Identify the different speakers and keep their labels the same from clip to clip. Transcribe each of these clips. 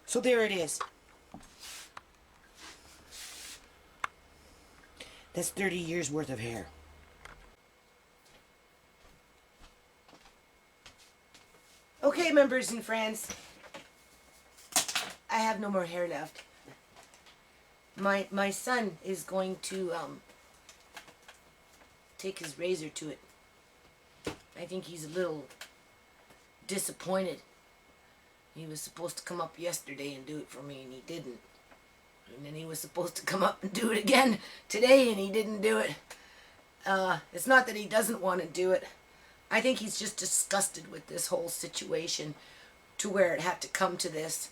Speaker 1: So there it is. That's 30 years worth of hair. Okay, members and friends. I have no more hair left. My son is going to take his razor to it. I think he's a little disappointed. He was supposed to come up yesterday and do it for me, and he didn't. And then he was supposed to come up and do it again today, and he didn't do it. It's not that he doesn't want to do it. I think he's just disgusted with this whole situation to where it had to come to this.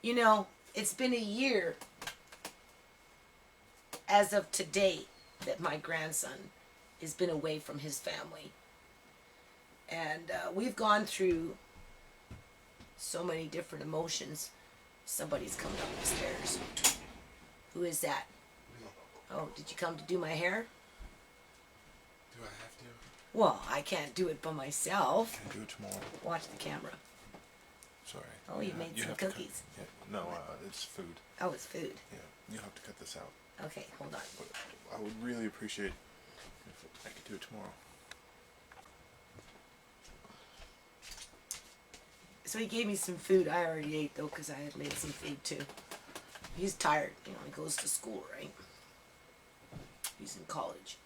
Speaker 1: You know, it's been a year as of today that my grandson has been away from his family. And we've gone through so many different emotions. Somebody's coming up the stairs. Who is that? Oh, did you come to do my hair?
Speaker 2: Do I have to?
Speaker 1: Well, I can't do it by myself.
Speaker 2: Can I do it tomorrow?
Speaker 1: Watch the camera.
Speaker 2: Sorry.
Speaker 1: Oh, you made some cookies.
Speaker 2: No, it's food.
Speaker 1: Oh, it's food.
Speaker 2: Yeah, you'll have to cut this out.
Speaker 1: Okay, hold on.
Speaker 2: But I would really appreciate if I could do it tomorrow.
Speaker 1: So he gave me some food. I already ate, though, because I had made some food, too. He's tired. You know, he goes to school, right? He's in college.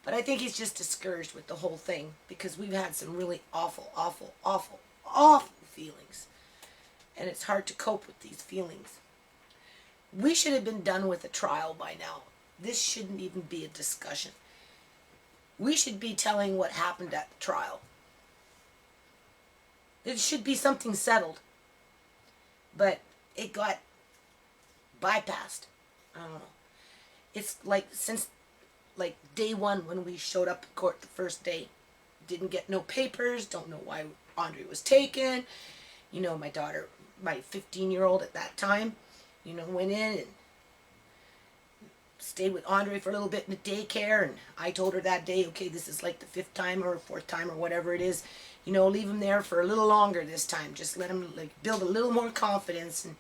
Speaker 1: But I think he's just discouraged with the whole thing because we've had some really awful, awful, awful, awful feelings. And it's hard to cope with these feelings. We should have been done with a trial by now. This shouldn't even be a discussion. We should be telling what happened at the trial. It should be something settled. But it got bypassed. I don't know. It's like since like day one when we showed up in court the first day. Didn't get no papers. Don't know why Andre was taken. You know, my daughter, my 15-year-old at that time, you know, went in and stayed with Andre for a little bit in the daycare. And I told her that day, okay, this is like the 5th time or 4th time or whatever it is. You know, leave him there for a little longer this time. Just let him like build a little more confidence and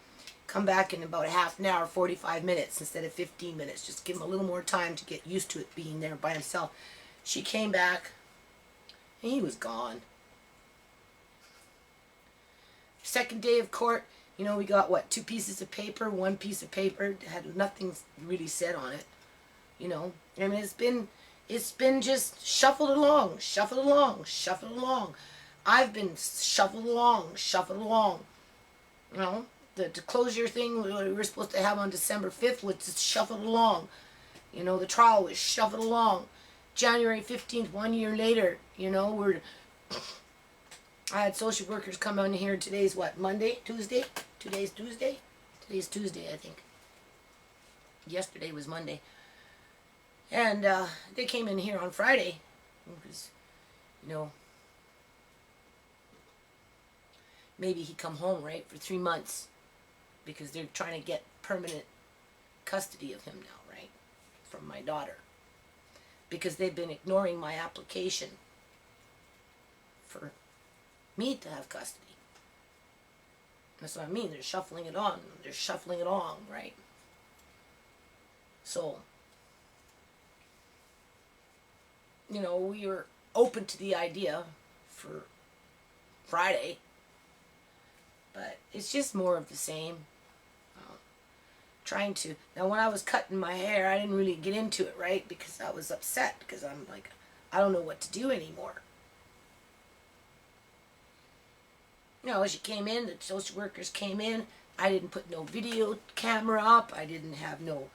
Speaker 1: come back in about a half an hour, 45 minutes instead of 15 minutes. Just give him a little more time to get used to it being there by himself. She came back and he was gone. Second day of court, you know, we got what, 2 pieces of paper, 1 piece of paper, had nothing really said on it. You know, I mean, it's been just shuffled along, shuffled along, shuffled along. I've been shuffled along, shuffled along. You know, the closure thing we were supposed to have on December 5th was just shuffled along. You know, the trial was shuffled along. January 15th, 1 year later, you know, I had social workers come on here. Today's what, Monday? Tuesday? Today's Tuesday? Today's Tuesday, I think. Yesterday was Monday. And they came in here on Friday. Because, you know, maybe he come home, right, for 3 months. Because they're trying to get permanent custody of him now, right, from my daughter. Because they've been ignoring my application for me to have custody. That's what I mean. They're shuffling it on. They're shuffling it along, right? So, you know, we were open to the idea for Friday, but it's just more of the same. Trying to, now when I was cutting my hair, I didn't really get into it, right? Because I was upset because I'm like, I don't know what to do anymore. You know, she came in, the social workers came in. I didn't put no video camera up. I didn't have no,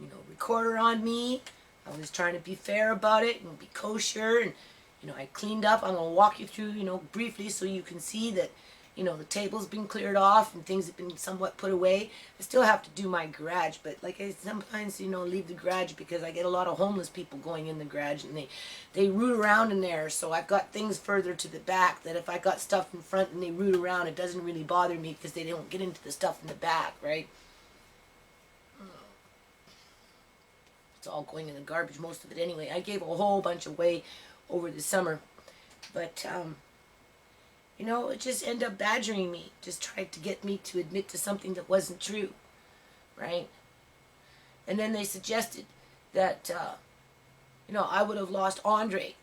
Speaker 1: you know, recorder on me. I was trying to be fair about it and be kosher. And, you know, I cleaned up. I'm going to walk you through, you know, briefly so you can see that, you know, the table's been cleared off and things have been somewhat put away. I still have to do my garage, but like I sometimes, you know, leave the garage because I get a lot of homeless people going in the garage and they root around in there. So I've got things further to the back that if I got stuff in front and they root around, it doesn't really bother me because they don't get into the stuff in the back, right? It's all going in the garbage, most of it anyway. I gave a whole bunch away over the summer But, you know, it just ended up badgering me. Just tried to get me to admit to something that wasn't true, right? And then they suggested that, you know, I would have lost Andre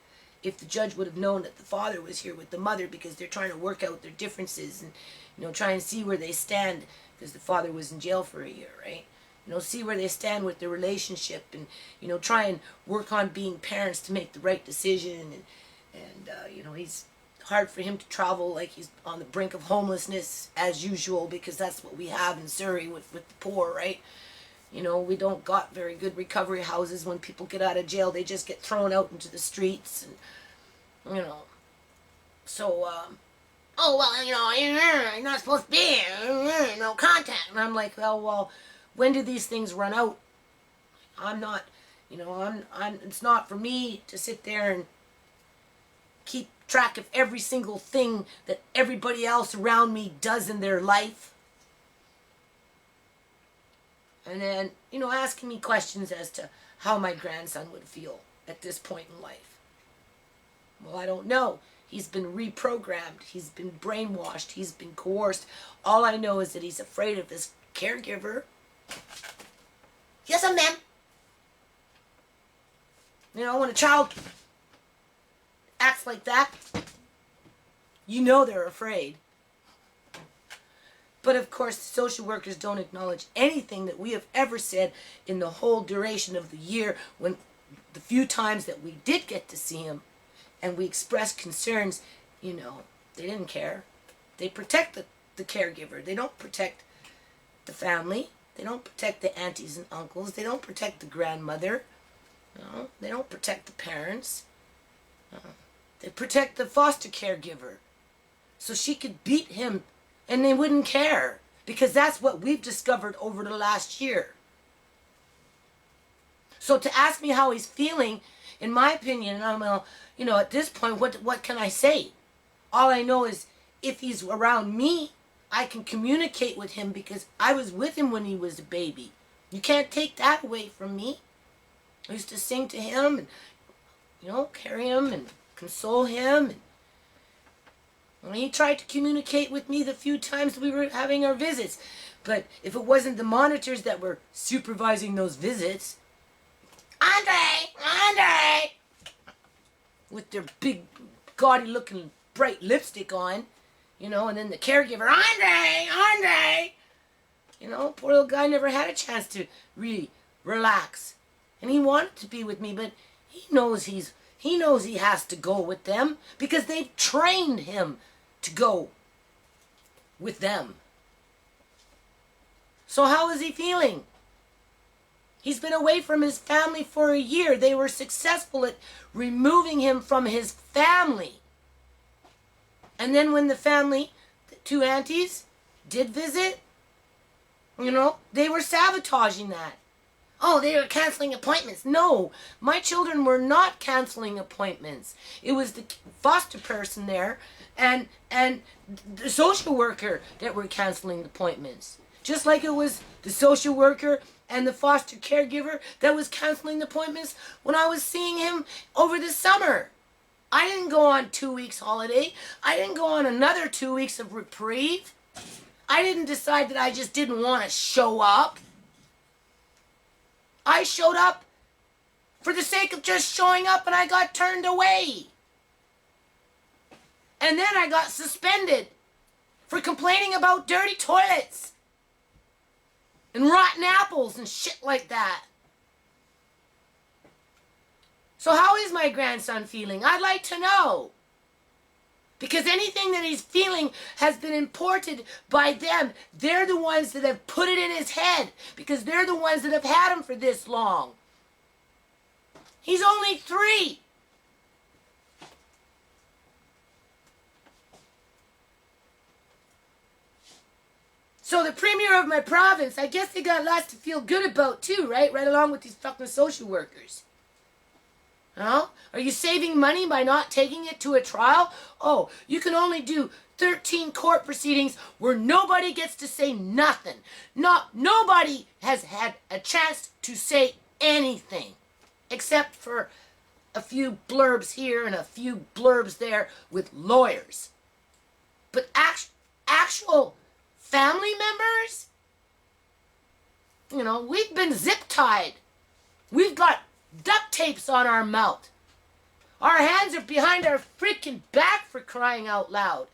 Speaker 1: if the judge would have known that the father was here with the mother, because they're trying to work out their differences and, you know, try and see where they stand, because the father was in jail for a year, right? You know, see where they stand with their relationship, and, you know, try and work on being parents to make the right decision. And you know, he's hard for him to travel, like he's on the brink of homelessness as usual, because that's what we have in Surrey with the poor, right? You know, we don't got very good recovery houses. When people get out of jail, they just get thrown out into the streets, and, you know, so, oh, well, you know, you're not supposed to be here, no contact. And I'm like, well, when do these things run out? I'm not, you know, it's not for me to sit there and keep track of every single thing that everybody else around me does in their life. And then, you know, asking me questions as to how my grandson would feel at this point in life. Well, I don't know. He's been reprogrammed. He's been brainwashed. He's been coerced. All I know is that he's afraid of his caregiver. Yes, ma'am. You know, when a child acts like that, you know they're afraid. But of course, the social workers don't acknowledge anything that we have ever said in the whole duration of the year, when the few times that we did get to see him and we expressed concerns, you know, they didn't care. They protect the caregiver. They don't protect the family. They don't protect the aunties and uncles. They don't protect the grandmother. You know, they don't protect the parents. They protect the foster caregiver, so she could beat him and they wouldn't care, because that's what we've discovered over the last year. So to ask me how he's feeling, in my opinion, I'm, you know, at this point, what can I say? All I know is, if he's around me, I can communicate with him, because I was with him when he was a baby. You can't take that away from me. I used to sing to him and, you know, carry him and console him. And he tried to communicate with me the few times we were having our visits. But if it wasn't the monitors that were supervising those visits, Andre, with their big, gaudy looking, bright lipstick on, you know, and then the caregiver, Andre, you know, poor little guy never had a chance to really relax. And he wanted to be with me, but he knows he has to go with them, because they've trained him to go with them. So how is he feeling? He's been away from his family for a year. They were successful at removing him from his family. And then when the family, the two aunties, did visit, you know, they were sabotaging that. Oh, they were canceling appointments. No, my children were not canceling appointments. It was the foster person there and the social worker that were canceling appointments. Just like it was the social worker and the foster caregiver that was canceling appointments when I was seeing him over the summer. I didn't go on 2 weeks holiday. I didn't go on another 2 weeks of reprieve. I didn't decide that I just didn't want to show up. I showed up for the sake of just showing up, and I got turned away. And then I got suspended for complaining about dirty toilets and rotten apples and shit like that. So how is my grandson feeling? I'd like to know. Because anything that he's feeling has been imported by them. They're the ones that have put it in his head, because they're the ones that have had him for this long. He's only 3. So the premier of my province, I guess they got lots to feel good about too, right? Right along with these fucking social workers. Huh? Are you saving money by not taking it to a trial? Oh, you can only do 13 court proceedings where nobody gets to say nothing. Nobody has had a chance to say anything. Except for a few blurbs here and a few blurbs there with lawyers. But actual family members, you know, we've been zip tied. We've got duct tapes on our mouth. Our hands are behind our freaking back, for crying out loud.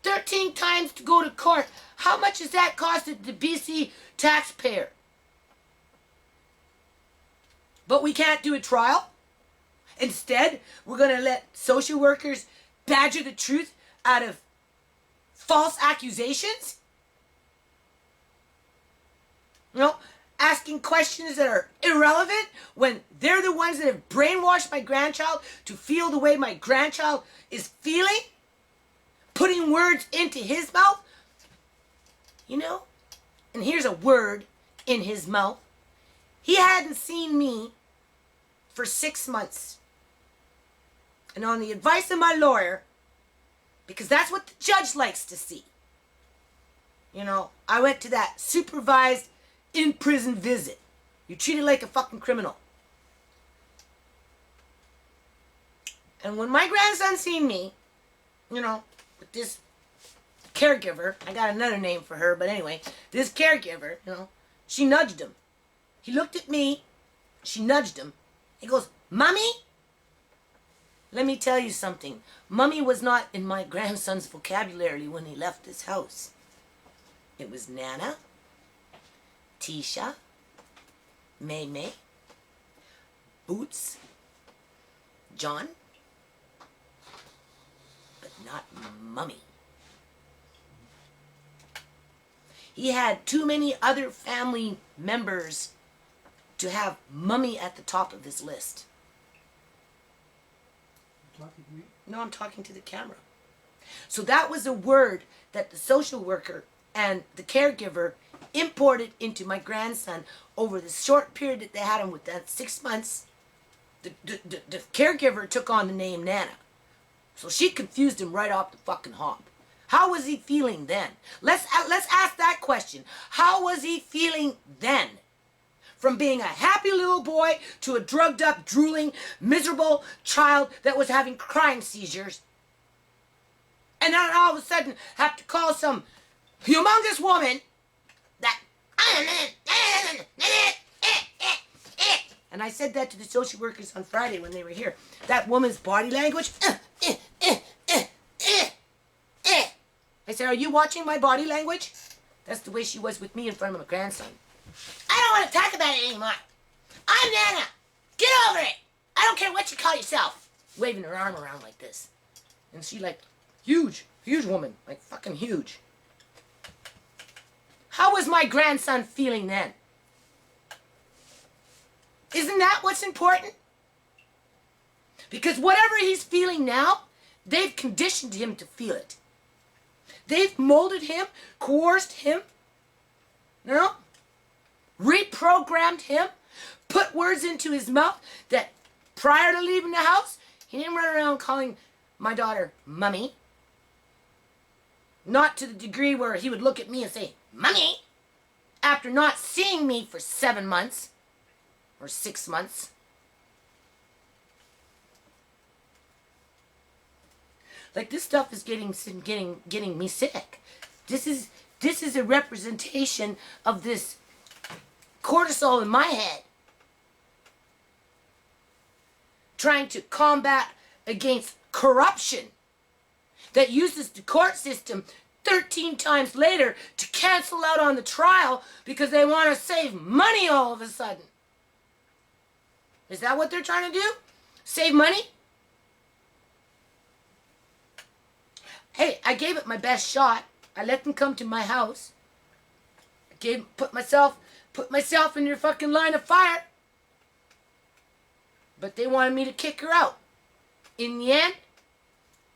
Speaker 1: 13 times to go to court. How much has that costed the BC taxpayer? But we can't do a trial. Instead, we're going to let social workers badger the truth out of false accusations. You know, asking questions that are irrelevant when they're the ones that have brainwashed my grandchild to feel the way my grandchild is feeling. Putting words into his mouth. You know, and here's a word in his mouth. He hadn't seen me for 6 months. And on the advice of my lawyer, because that's what the judge likes to see, you know, I went to that supervised in-prison visit. You're treated like a fucking criminal. And when my grandson seen me, you know, with this caregiver, I got another name for her, but anyway, this caregiver, you know, she nudged him. He looked at me, she nudged him. He goes, "Mommy?" Let me tell you something. Mummy was not in my grandson's vocabulary when he left this house. It was Nana, Tisha, May May, Boots, John, but not Mummy. He had too many other family members to have Mummy at the top of his list.
Speaker 3: Talking to me?
Speaker 1: No, I'm talking to the camera. So that was a word that the social worker and the caregiver imported into my grandson over the short period that they had him with that 6 months. The caregiver took on the name Nana. So she confused him right off the fucking hop. How was he feeling then? Let's ask that question. How was he feeling then? From being a happy little boy to a drugged up, drooling, miserable child that was having crying seizures. And then all of a sudden have to call some humongous woman that... And I said that to the social workers on Friday when they were here. That woman's body language... I said, "Are you watching my body language?" That's the way she was with me in front of my grandson. "I don't want to talk about it anymore. I'm Nana. Get over it. I don't care what you call yourself." Waving her arm around like this. And she like, huge woman. Like fucking huge. How was my grandson feeling then? Isn't that what's important? Because whatever he's feeling now, they've conditioned him to feel it. They've molded him, coerced him, you know, reprogrammed him, put words into his mouth that prior to leaving the house, he didn't run around calling my daughter Mummy. Not to the degree where he would look at me and say, "Mummy," after not seeing me for 7 months or 6 months. Like, this stuff is getting me sick. This is a representation of this cortisol in my head. Trying to combat against corruption that uses the court system 13 times later to cancel out on the trial because they want to save money all of a sudden. Is that what they're trying to do? Save money? Hey, I gave it my best shot. I let them come to my house. I put myself in their fucking line of fire. But they wanted me to kick her out. In the end,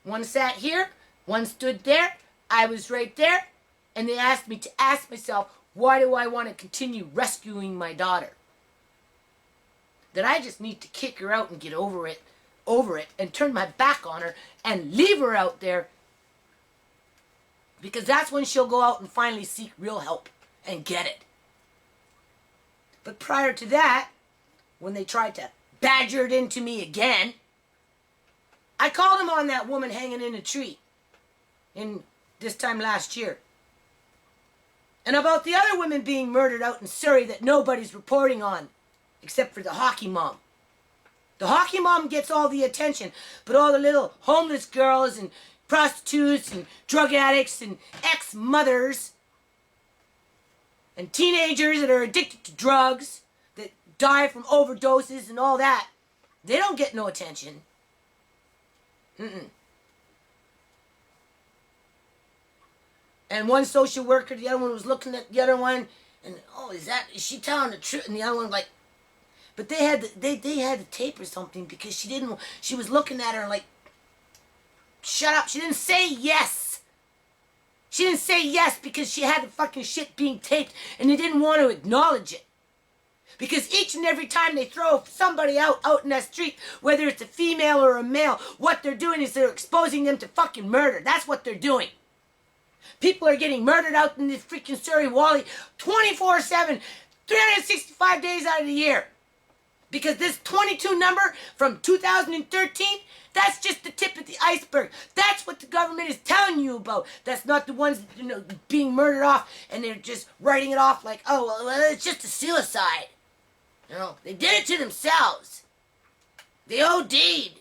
Speaker 1: one sat here, one stood there, I was right there, and they asked me to ask myself, why do I want to continue rescuing my daughter? That I just need to kick her out and get over it, and turn my back on her and leave her out there. Because that's when she'll go out and finally seek real help and get it. But prior to that, when they tried to badgered into me again. I called him on that woman hanging in a tree in this time last year. And about the other women being murdered out in Surrey that nobody's reporting on, except for the hockey mom. The hockey mom gets all the attention, but all the little homeless girls and prostitutes and drug addicts and ex-mothers and teenagers that are addicted to drugs, that die from overdoses and all that, they don't get no attention. And one social worker, the other one was looking at the other one, and is she telling the truth? And the other one like, but they had the tape or something because she was looking at her like, shut up. She didn't say yes. She didn't say yes because she had the fucking shit being taped and they didn't want to acknowledge it. Because each and every time they throw somebody out in that street, whether it's a female or a male, what they're doing is they're exposing them to fucking murder. That's what they're doing. People are getting murdered out in this freaking Surrey Wally 24/7, 365 days out of the year. Because this 22 number from 2013, that's just the tip of the iceberg. That's what the government is telling you about. That's not the ones being murdered off and they're just writing it off like, well, it's just a suicide. They did it to themselves. They OD'd.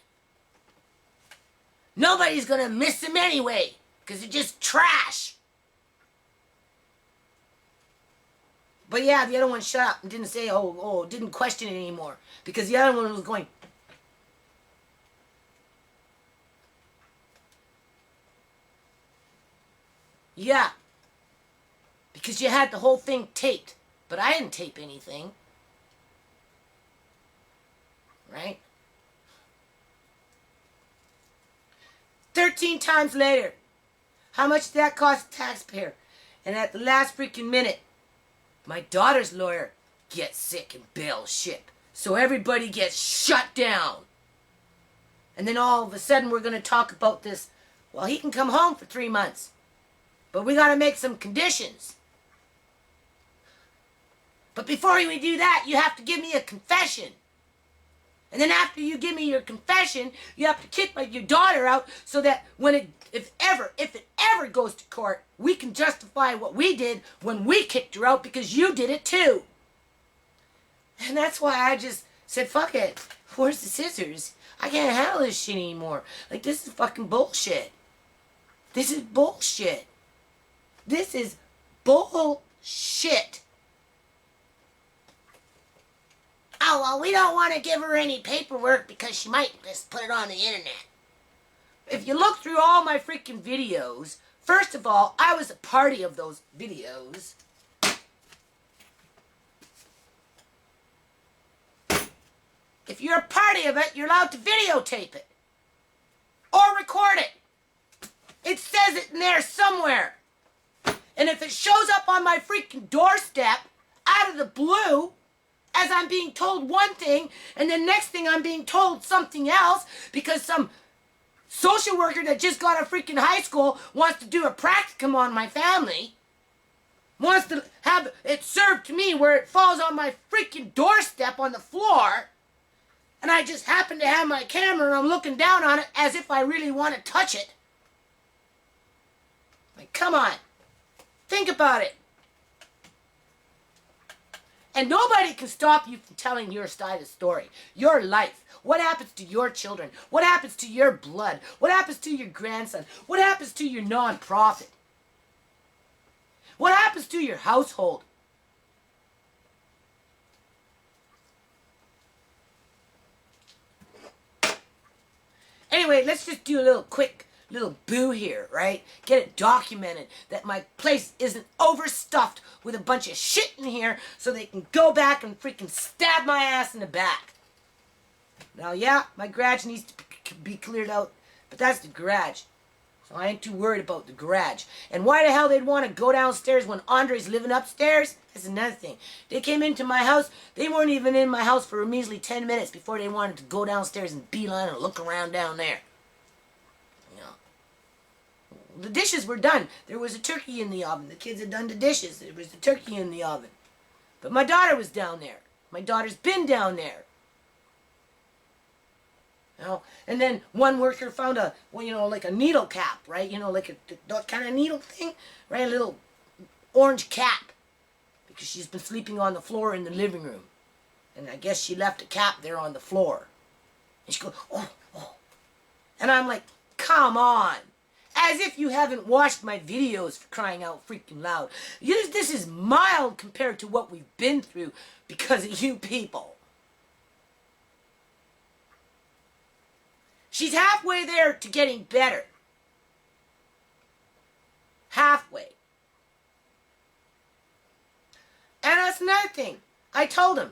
Speaker 1: Nobody's gonna miss them anyway, because they're just trash. But yeah, the other one shut up and didn't say, didn't question it anymore. Because the other one was going, yeah. Because you had the whole thing taped. But I didn't tape anything. Right? 13 times later. How much did that cost the taxpayer? And at the last freaking minute, my daughter's lawyer gets sick and bails ship. So everybody gets shut down. And then all of a sudden we're going to talk about this. Well, he can come home for 3 months. But we got to make some conditions. But before we do that, you have to give me a confession. And then after you give me your confession, you have to kick your daughter out so that if it ever goes to court, we can justify what we did when we kicked her out because you did it too. And that's why I just said, fuck it. Where's the scissors? I can't handle this shit anymore. Like, this is fucking bullshit. This is bullshit. This is bullshit. Oh, well, we don't want to give her any paperwork because she might just put it on the internet. If you look through all my freaking videos, first of all, I was a party of those videos. If you're a party of it, you're allowed to videotape it. Or record it. It says it in there somewhere. And if it shows up on my freaking doorstep, out of the blue, as I'm being told one thing, and then next thing I'm being told something else, because some social worker that just got out of freaking high school wants to do a practicum on my family, wants to have it served to me where it falls on my freaking doorstep on the floor, and I just happen to have my camera and I'm looking down on it as if I really want to touch it. Like, come on. Think about it. And nobody can stop you from telling your side of the story. Your life. What happens to your children? What happens to your blood? What happens to your grandson? What happens to your non-profit? What happens to your household? Anyway, let's just do a little quick little boo here, right? Get it documented that my place isn't overstuffed with a bunch of shit in here so they can go back and freaking stab my ass in the back. Now, yeah, my garage needs to be cleared out, but that's the garage. So I ain't too worried about the garage. And why the hell they'd want to go downstairs when Andre's living upstairs? That's another thing. They came into my house. They weren't even in my house for a measly 10 minutes before they wanted to go downstairs and beeline and look around down there. You know. The dishes were done. There was a turkey in the oven. The kids had done the dishes. There was a turkey in the oven. But my daughter was down there. My daughter's been down there. You know, and then one worker found a, well, you know, like a needle cap, right? You know, like that kind of needle thing, right? A little orange cap, because she's been sleeping on the floor in the living room, and I guess she left a cap there on the floor. And she goes, oh, oh, and I'm like, come on. As if you haven't watched my videos, for crying out freaking loud. This is mild compared to what we've been through because of you people. She's halfway there to getting better. Halfway. And that's another thing. I told him.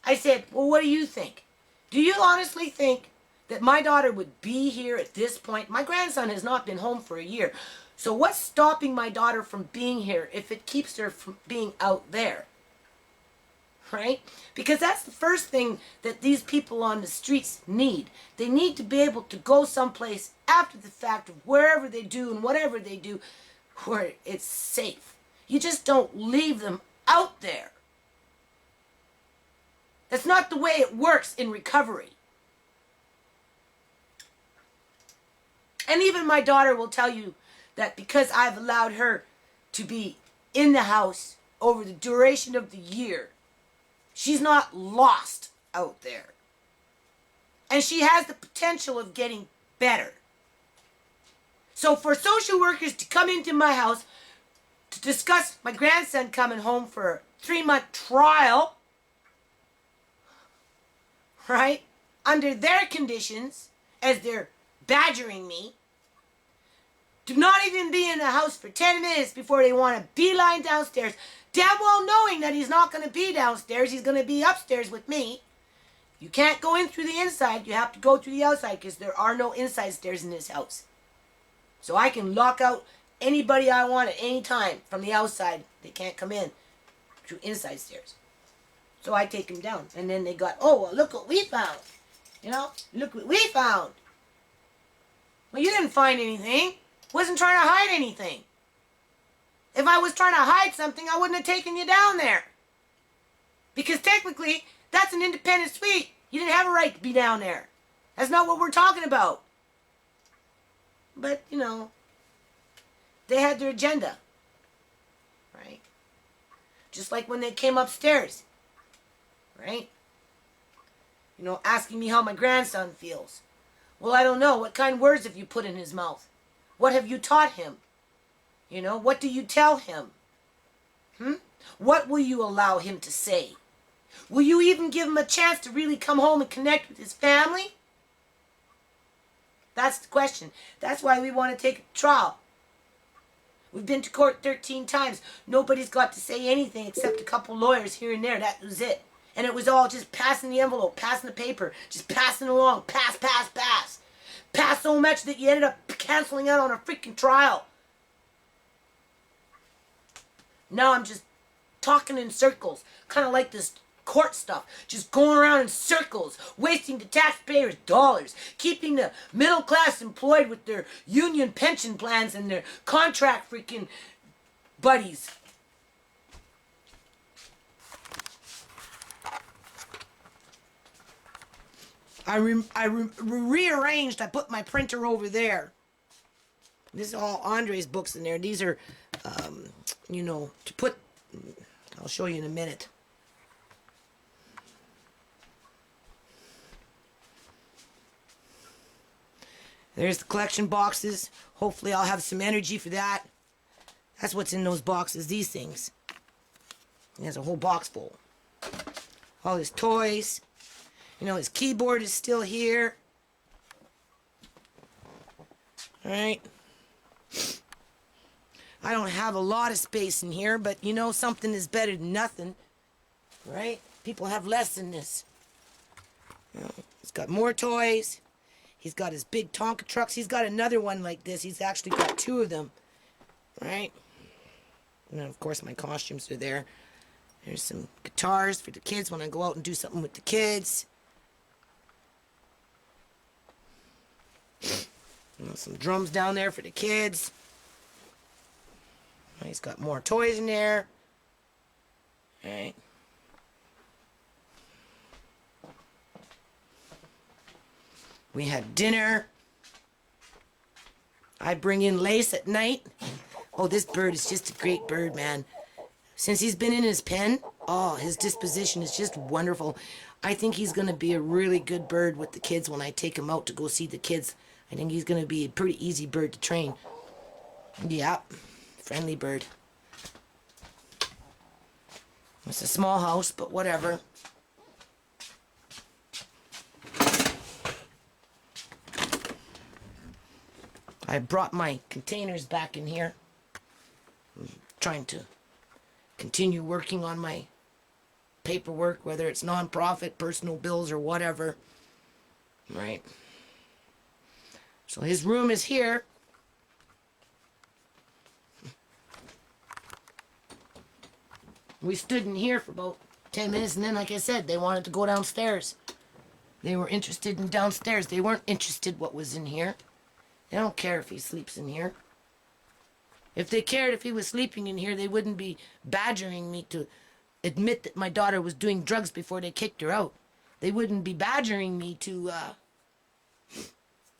Speaker 1: I said, well, what do you think? Do you honestly think that my daughter would be here at this point? My grandson has not been home for a year. So what's stopping my daughter from being here if it keeps her from being out there? Right? Because that's the first thing that these people on the streets need. They need to be able to go someplace after the fact of wherever they do and whatever they do where it's safe. You just don't leave them out there. That's not the way it works in recovery. And even my daughter will tell you that because I've allowed her to be in the house over the duration of the year, she's not lost out there. And she has the potential of getting better. So for social workers to come into my house to discuss my grandson coming home for a 3-month trial, right, under their conditions, as they're badgering me, to not even be in the house for 10 minutes before they want to beeline downstairs, damn well knowing that he's not going to be downstairs, he's going to be upstairs with me. You can't go in through the inside, you have to go through the outside, because there are no inside stairs in this house. So I can lock out anybody I want at any time from the outside. They can't come in through inside stairs. So I take them down. And then they got, oh, well, look what we found. You know, look what we found. Well, you didn't find anything. Wasn't trying to hide anything. If I was trying to hide something, I wouldn't have taken you down there. Because technically, that's an independent suite. You didn't have a right to be down there. That's not what we're talking about. But, you know, they had their agenda. Right? Just like when they came upstairs. Right? You know, asking me how my grandson feels. Well, I don't know. What kind of words have you put in his mouth? What have you taught him? You know, what do you tell him? What will you allow him to say? Will you even give him a chance to really come home and connect with his family? That's the question. That's why we want to take a trial. We've been to court 13 times. Nobody's got to say anything except a couple lawyers here and there. That was it. And it was all just passing the envelope, passing the paper, just passing along, pass, pass, pass. Pass so much that you ended up canceling out on a freaking trial. Now I'm just talking in circles, kind of like this court stuff, just going around in circles, wasting the taxpayers' dollars, keeping the middle class employed with their union pension plans and their contract freaking buddies. I rearranged. I put my printer over there. This is all Andre's books in there. These are, you know, to put. I'll show you in a minute. There's the collection boxes. Hopefully I'll have some energy for that. That's what's in those boxes, these things. There's a whole box full. All his toys. You know, his keyboard is still here. Alright. I don't have a lot of space in here, but you know, something is better than nothing. Right? People have less than this. You know, he's got more toys. He's got his big Tonka trucks. He's got another one like this. He's actually got 2 of them. Right? And then, of course, my costumes are there. There's some guitars for the kids when I go out and do something with the kids. You know, some drums down there for the kids. He's got more toys in there. Alright. We had dinner. I bring in Lace at night. Oh, this bird is just a great bird, man. Since he's been in his pen, oh, his disposition is just wonderful. I think he's going to be a really good bird with the kids when I take him out to go see the kids. I think he's going to be a pretty easy bird to train. Yeah, friendly bird. It's a small house, but whatever. I brought my containers back in here. I'm trying to continue working on my paperwork, whether it's non-profit, personal bills, or whatever. Right. So his room is here. We stood in here for about 10 minutes, and then, like I said, they wanted to go downstairs. They were interested in downstairs. They weren't interested what was in here. They don't care if he sleeps in here. If they cared if he was sleeping in here, they wouldn't be badgering me to admit that my daughter was doing drugs before they kicked her out. They wouldn't be badgering me to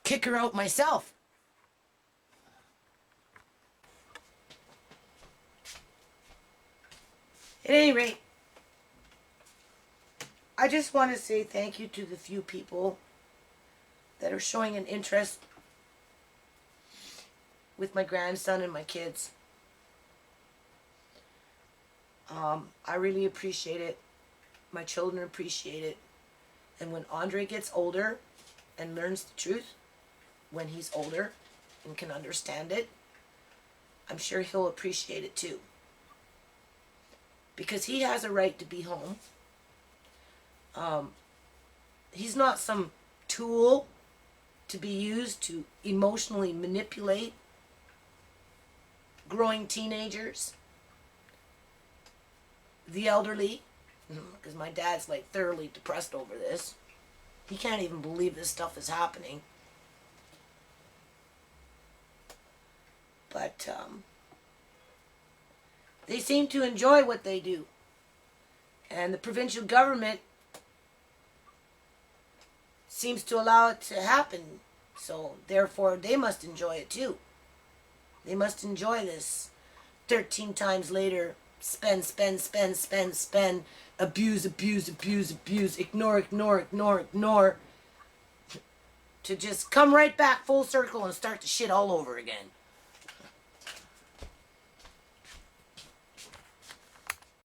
Speaker 1: kick her out myself. At any rate, I just want to say thank you to the few people that are showing an interest with my grandson and my kids. I really appreciate it. My children appreciate it. And when Andre gets older and learns the truth, when he's older and can understand it, I'm sure he'll appreciate it too. Because he has a right to be home. He's not some tool to be used to emotionally manipulate growing teenagers, the elderly, because my dad's like thoroughly depressed over this. He can't even believe this stuff is happening. But they seem to enjoy what they do. And the provincial government seems to allow it to happen. So therefore they must enjoy it too. They must enjoy this 13 times later, spend, abuse, ignore, to just come right back full circle and start the shit all over again.